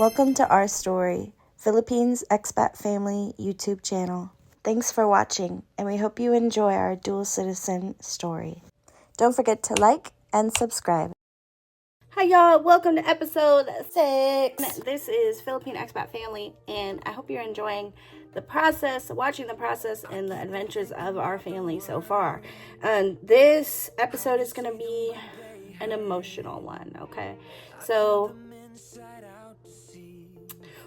Welcome to Our Story, Philippines Expat Family YouTube channel. Thanks for watching, and we hope you enjoy our dual citizen story. Don't forget to like and subscribe. Hi y'all, welcome to episode 6. This is Philippine Expat Family, and I hope you're enjoying the process, watching the process and the adventures of our family so far. And this episode is going to be an emotional one, okay? So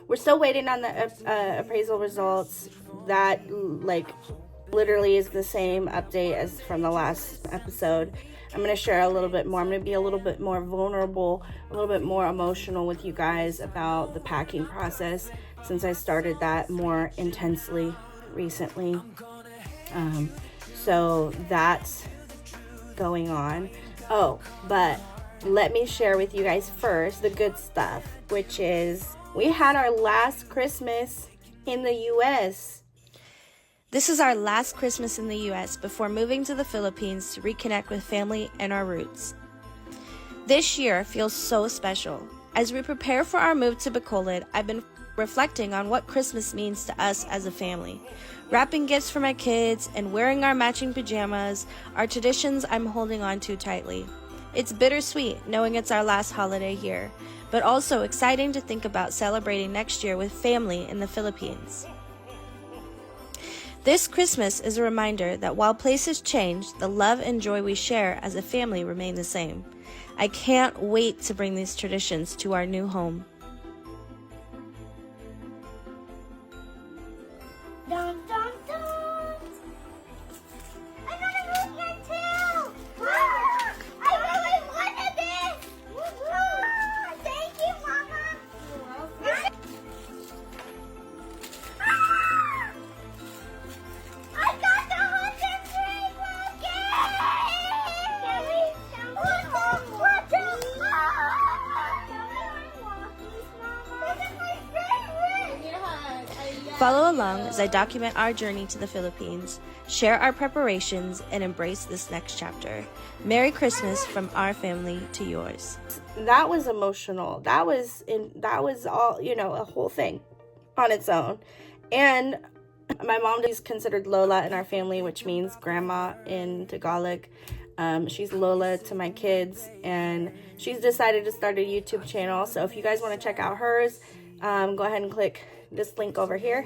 we're still waiting on the appraisal results. That literally is the same update as from the last episode. I'm going to share a little bit more. I'm going to be a little bit more vulnerable, a little bit more emotional with you guys about the packing process since I started that more intensely recently. So that's going on. Oh, but let me share with you guys first the good stuff, which is we had our last Christmas in the U.S. This is our last Christmas in the U.S. before moving to the Philippines to reconnect with family and our roots. This year feels so special. As we prepare for our move to Bacolod, I've been reflecting on what Christmas means to us as a family. Wrapping gifts for my kids and wearing our matching pajamas are traditions I'm holding on to tightly. It's bittersweet knowing it's our last holiday here, but also exciting to think about celebrating next year with family in the Philippines. This Christmas is a reminder that while places change, the love and joy we share as a family remain the same. I can't wait to bring these traditions to our new home. Dun, dun, dun. I got a move here too! Ah, I really wanted this! Ah, thank you, Mama! You're welcome. Ah, I got the hot and rainbow cake! What the? This is my favorite! Follow along as I document our journey to the Philippines, share our preparations, and embrace this next chapter. Merry Christmas from our family to yours. That was emotional. That was all, a whole thing on its own. And my mom is considered Lola in our family, which means grandma in Tagalog. She's Lola to my kids, and she's decided to start a YouTube channel. So if you guys want to check out hers, go ahead and click this link over here.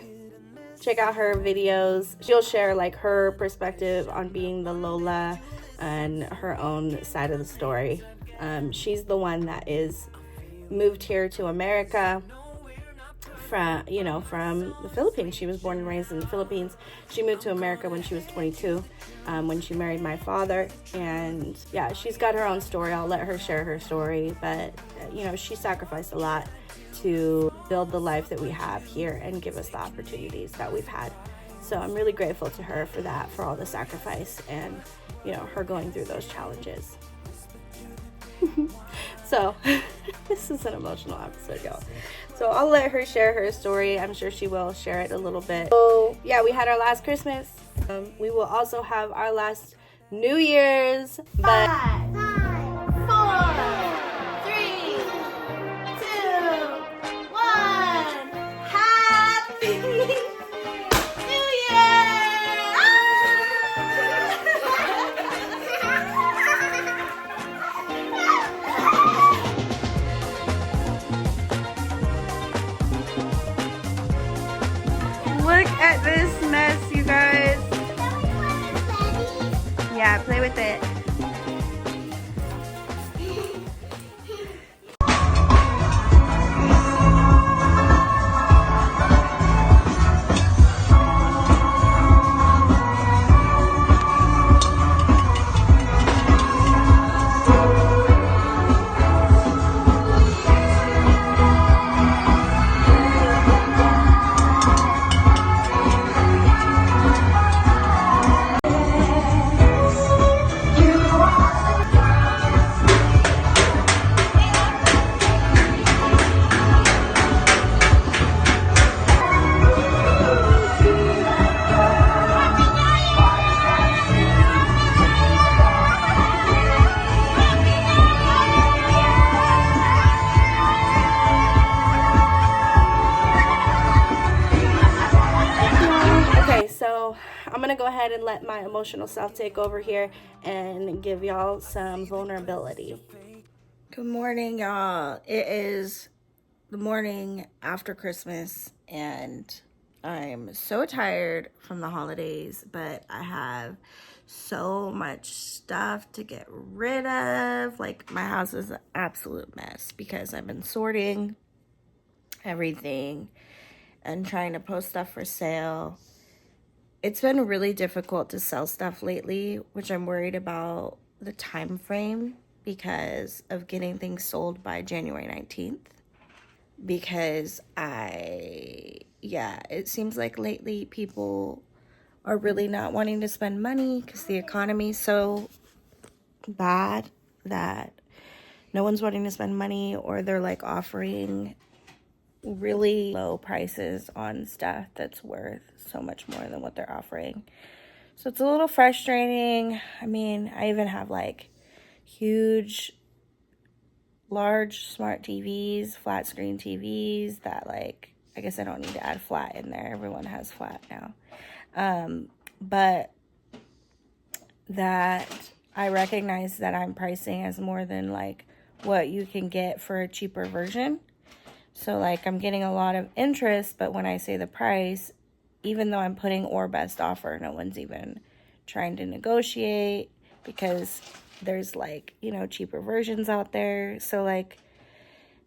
Check out her videos. She'll share her perspective on being the Lola and her own side of the story. She's the one that is moved here to America from the Philippines. She was born and raised in the Philippines. She moved to America when she was 22, when she married my father. And yeah, she's got her own story. I'll let her share her story, but she sacrificed a lot to build the life that we have here and give us the opportunities that we've had. So I'm really grateful to her for that, for all the sacrifice and her going through those challenges. So this is an emotional episode, y'all. So I'll let her share her story. I'm sure she will share it a little bit. So yeah, we had our last Christmas. We will also have our last New Year's. But 5, 4, 3, 2, 1. Happy New Year! look at this mess, you guys. Yeah, play with it. So I'm going to go ahead and let my emotional self take over here and give y'all some vulnerability. Good morning, y'all. It is the morning after Christmas, and I'm so tired from the holidays, but I have so much stuff to get rid of. Like, my house is an absolute mess because I've been sorting everything and trying to post stuff for sale. It's been really difficult to sell stuff lately, which I'm worried about the time frame because of getting things sold by January 19th. Because it seems like lately people are really not wanting to spend money because the economy's so bad that no one's wanting to spend money, or they're like offering really low prices on stuff that's worth so much more than what they're offering. So it's a little frustrating. I mean, I even have like huge, large smart TVs, flat screen TVs that, like, I guess I don't need to add flat in there. Everyone has flat now. But that I recognize that I'm pricing as more than like what you can get for a cheaper version. So like I'm getting a lot of interest, but when I say the price, even though I'm putting or best offer, no one's even trying to negotiate because there's like, cheaper versions out there. So like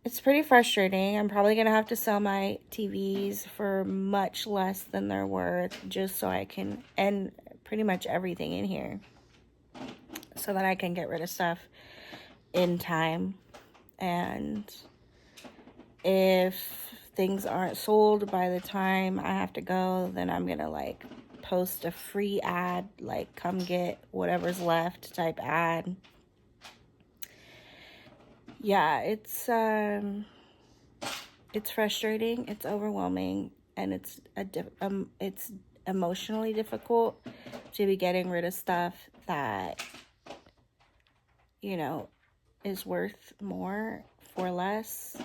it's pretty frustrating. I'm probably going to have to sell my TVs for much less than they're worth just so I can end pretty much everything in here so that I can get rid of stuff in time. And if things aren't sold by the time I have to go, then I'm going to like post a free ad, like come get whatever's left type ad. Yeah, it's frustrating, it's overwhelming, and it's emotionally difficult to be getting rid of stuff that, is worth more for less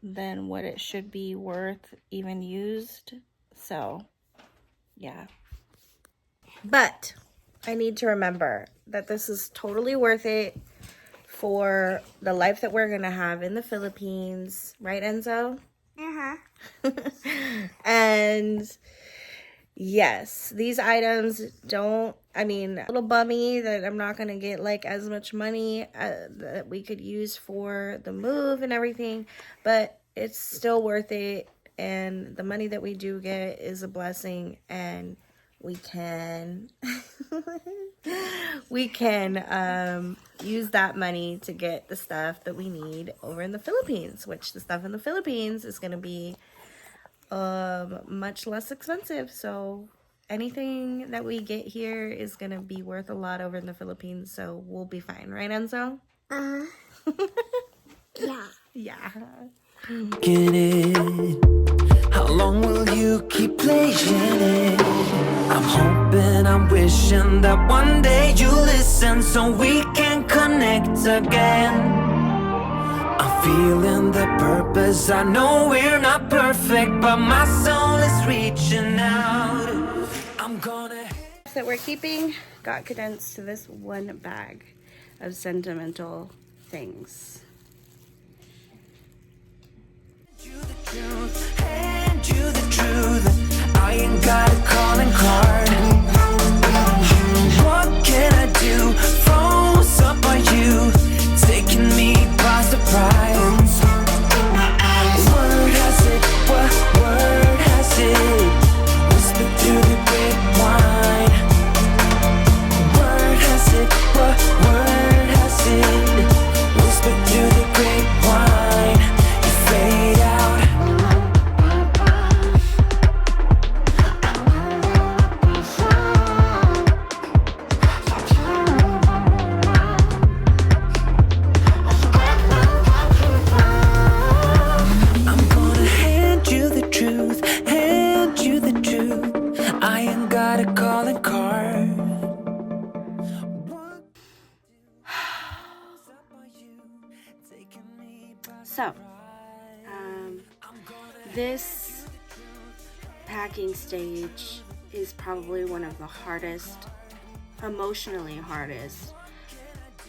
than what it should be worth even used. So, yeah. But I need to remember that this is totally worth it for the life that we're going to have in the Philippines. Right, Enzo? Uh-huh. And yes, these items a little bummy that I'm not going to get like as much money that we could use for the move and everything, but it's still worth it. And the money that we do get is a blessing, and we can use that money to get the stuff that we need over in the Philippines, which the stuff in the Philippines is going to be much less expensive. So anything that we get here is going to be worth a lot over in the Philippines, so we'll be fine, right, Enzo? Yeah. Yeah. Get it? How long will you keep playing it? I'm hoping, I'm wishing that one day you listen so we can connect again. I'm feeling the purpose. I know we're not perfect, but my soul is reaching out. I'm gonna That we're keeping got condensed to this one bag of sentimental things. hand you the truth. I ain't got a calling card. What can I do? Froze up on you, taking me by surprise. Word has it, what word has it? Whisper through the grapevine. Word has it, what word has it? Whisper through the grapevine. You fade out. I'm gonna hand you the truth, hand you the truth. I ain't got a calling card. So, this packing stage is probably one of the hardest, emotionally hardest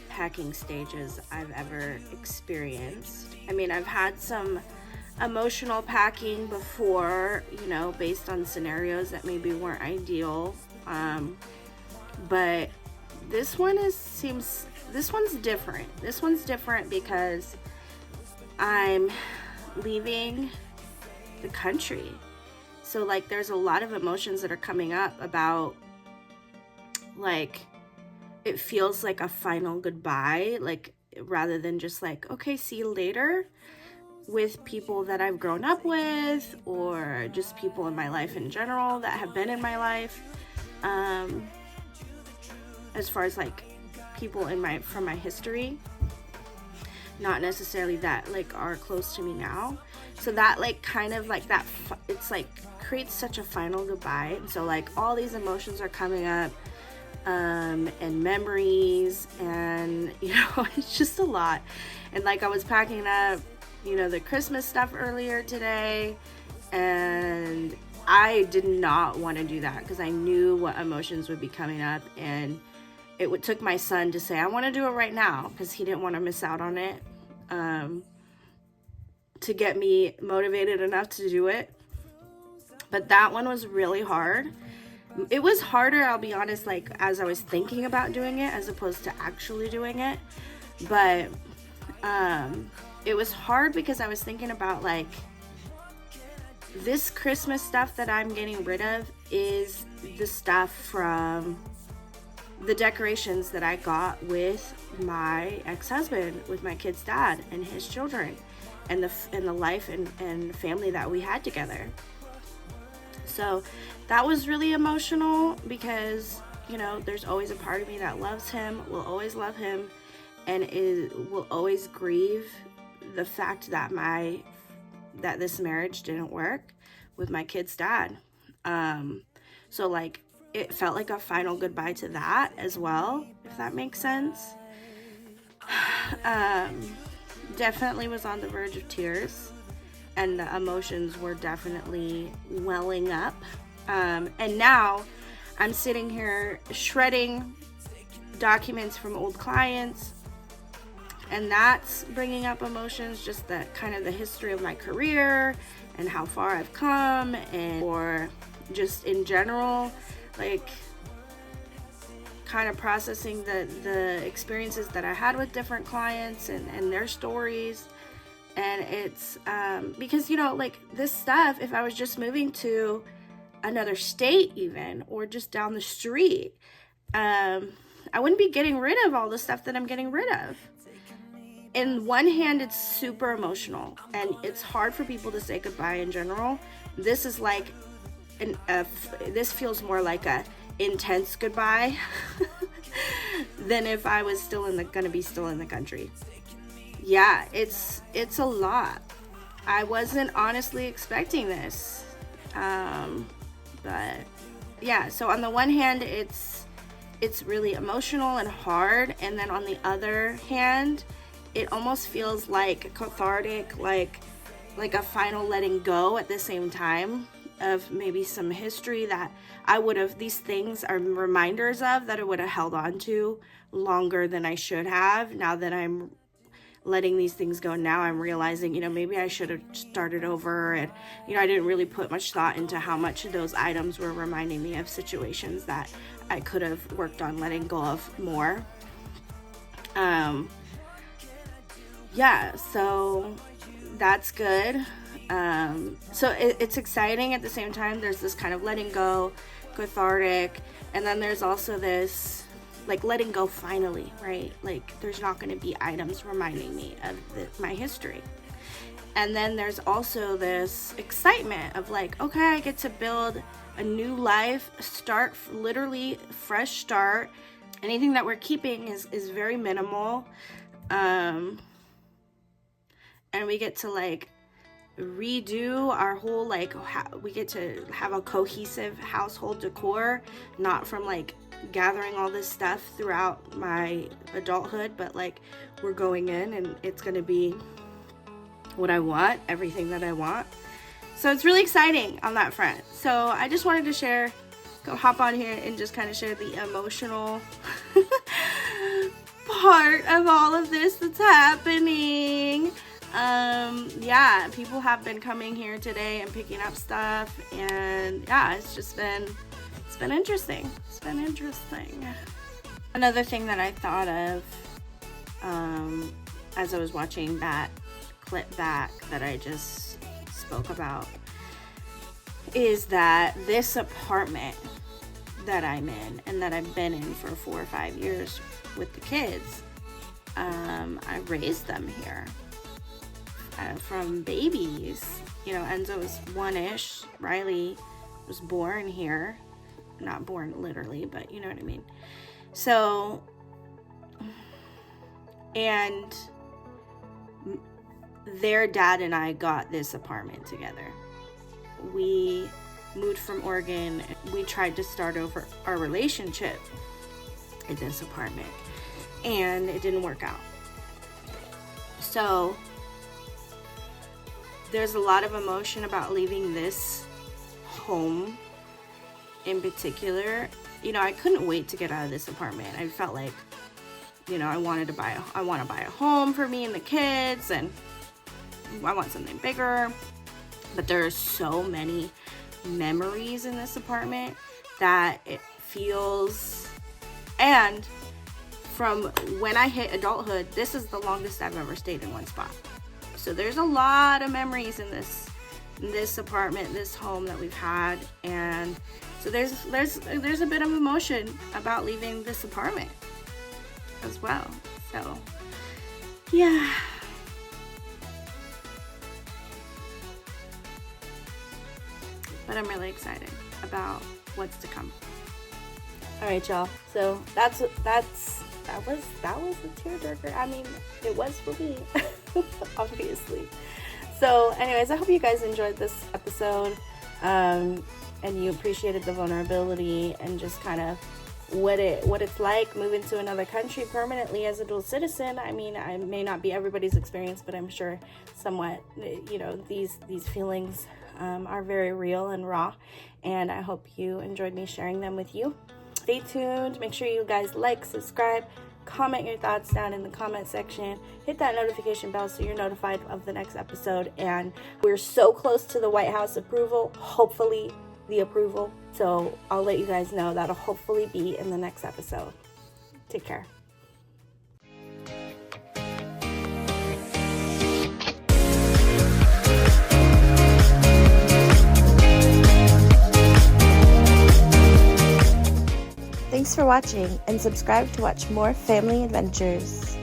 packing stages I've ever experienced. I mean, I've had some emotional packing before, you know, based on scenarios that maybe weren't ideal. But this one's different. This one's different because I'm leaving the country. So like there's a lot of emotions that are coming up about, like, it feels like a final goodbye, like rather than just like, okay, see you later, with people that I've grown up with, or just people in my life in general that have been in my life. As far as like people from my history, not necessarily that like are close to me now. So that like kind of like that, it's like creates such a final goodbye. And so like all these emotions are coming up, and memories, and you know, it's just a lot. And like I was packing up, you know, the Christmas stuff earlier today, and I did not want to do that because I knew what emotions would be coming up, and it took my son to say, I want to do it right now, because he didn't want to miss out on it, to get me motivated enough to do it. But that one was really hard. It was harder, I'll be honest, like as I was thinking about doing it as opposed to actually doing it. But it was hard because I was thinking about like, this Christmas stuff that I'm getting rid of is the stuff from the decorations that I got with my ex-husband, with my kid's dad and his children, and the life and family that we had together. So that was really emotional because, you know, there's always a part of me that loves him, will always love him, and will always grieve the fact that that this marriage didn't work with my kid's dad. So like it felt like a final goodbye to that as well, if that makes sense. Definitely was on the verge of tears, and the emotions were definitely welling up. And now I'm sitting here shredding documents from old clients, and that's bringing up emotions, just the kind of the history of my career and how far I've come, and or just in general, like kind of processing the experiences that I had with different clients and their stories. And it's because, you know, like this stuff, if I was just moving to another state even, or just down the street, I wouldn't be getting rid of all the stuff that I'm getting rid of. In one hand, it's super emotional, and it's hard for people to say goodbye in general. This is like this feels more like a intense goodbye than if I was gonna be still in the country. Yeah, it's a lot. I wasn't honestly expecting this, but yeah. So on the one hand, it's really emotional and hard, and then on the other hand, it almost feels like cathartic, like a final letting go at the same time of maybe some history that these things are reminders of that I would have held on to longer than I should have. Now that I'm letting these things go, now I'm realizing, you know, maybe I should have started over, and, you know, I didn't really put much thought into how much of those items were reminding me of situations that I could have worked on letting go of more. Yeah, so that's good. So it's exciting at the same time. There's this kind of letting go, cathartic, and then there's also this like letting go finally, right? Like there's not going to be items reminding me of my history. And then there's also this excitement of like, okay, I get to build a new life, start, literally fresh start. Anything that we're keeping is very minimal. And we get to like redo our whole, like, we get to have a cohesive household decor, not from like gathering all this stuff throughout my adulthood, but like we're going in and it's going to be what I want, everything that I want. So it's really exciting on that front. So I just wanted to share go hop on here and just kind of share the emotional part of all of this that's happening. Yeah, people have been coming here today and picking up stuff, and yeah, it's been interesting. It's been interesting. Another thing that I thought of as I was watching that clip back that I just spoke about is that this apartment that I'm in and that I've been in for 4 or 5 years with the kids, I raised them here from babies. You know, Enzo was 1-ish. Riley was born here. Not born literally, but you know what I mean. So, and their dad and I got this apartment together. We moved from Oregon. We tried to start over our relationship in this apartment, and it didn't work out. So there's a lot of emotion about leaving this home in particular. You know, I couldn't wait to get out of this apartment. I felt like, you know, I want to buy a home for me and the kids, and I want something bigger. But there are so many memories in this apartment that it feels, and from when I hit adulthood, this is the longest I've ever stayed in one spot. So there's a lot of memories in this apartment, this home that we've had, and so there's a bit of emotion about leaving this apartment as well. So yeah. But I'm really excited about what's to come. All right, y'all. So that was a tearjerker. I mean, it was for me, obviously. So, anyways, I hope you guys enjoyed this episode, and you appreciated the vulnerability and just kind of what it's like moving to another country permanently as a dual citizen. I mean, I may not be everybody's experience, but I'm sure somewhat, you know, these feelings are very real and raw, and I hope you enjoyed me sharing them with you. Stay tuned. Make sure you guys like, subscribe, comment your thoughts down in the comment section. Hit that notification bell so you're notified of the next episode. And we're so close to the White House approval, hopefully the approval. So I'll let you guys know. That'll hopefully be in the next episode. Take care. Thanks for watching, and subscribe to watch more family adventures.